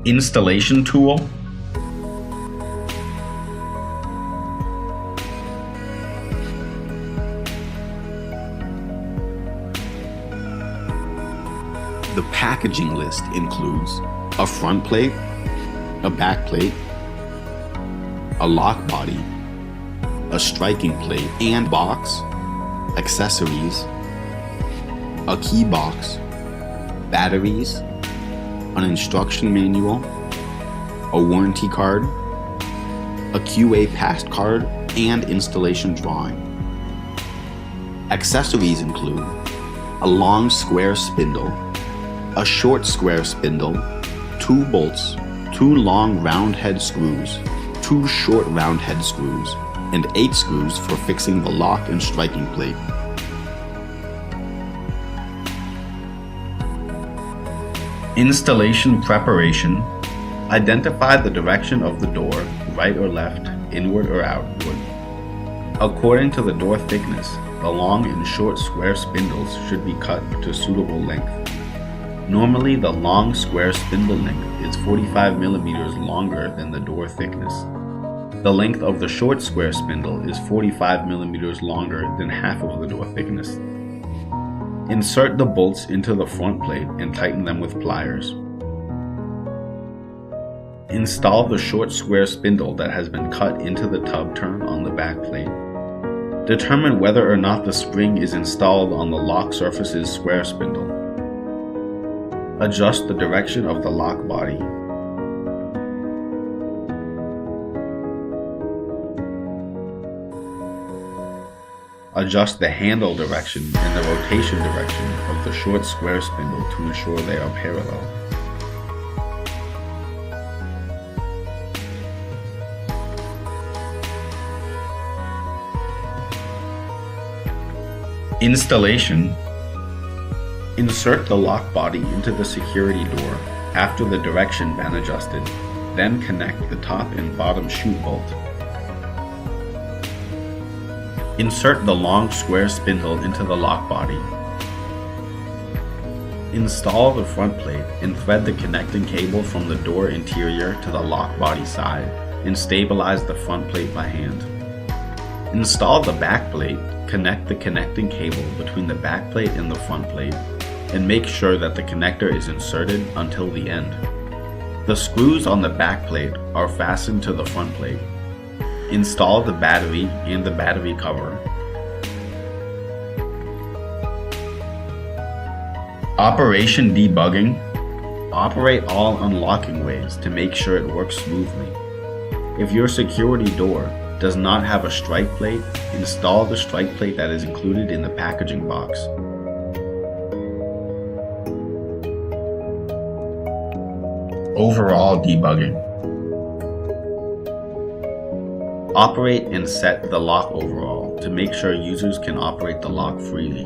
Installation tool. The packaging list includes a front plate, a back plate, a lock body, a striking plate and box, accessories, a key box, batteries, an instruction manual, a warranty card, a QA passed card, and installation drawing. Accessories include a long square spindle, a short square spindle, 2 bolts, 2 long round head screws, 2 short round head screws, and 8 screws for fixing the lock and striking plate. Installation preparation. Identify the direction of the door, right or left, inward or outward. According to the door thickness, the long and short square spindles should be cut to suitable length. Normally, the long square spindle length is 45 millimeters longer than the door thickness. The length of the short square spindle is 45 millimeters longer than half of the door thickness. Insert the bolts into the front plate and tighten them with pliers. Install the short square spindle that has been cut into the tub turn on the back plate. Determine whether or not the spring is installed on the lock surface's square spindle. Adjust the direction of the lock body. Adjust the handle direction and the rotation direction of the short square spindle to ensure they are parallel. Installation. Insert the lock body into the security door after the direction been adjusted, then connect the top and bottom chute bolt. Insert the long square spindle into the lock body. Install the front plate and thread the connecting cable from the door interior to the lock body side and stabilize the front plate by hand. Install the back plate, connect the connecting cable between the back plate and the front plate, and make sure that the connector is inserted until the end. The screws on the back plate are fastened to the front plate. Install the battery and the battery cover. Operation debugging. Operate all unlocking ways to make sure it works smoothly. If your security door does not have a strike plate, install the strike plate that is included in the packaging box. Overall debugging. Operate and set the lock overall to make sure users can operate the lock freely.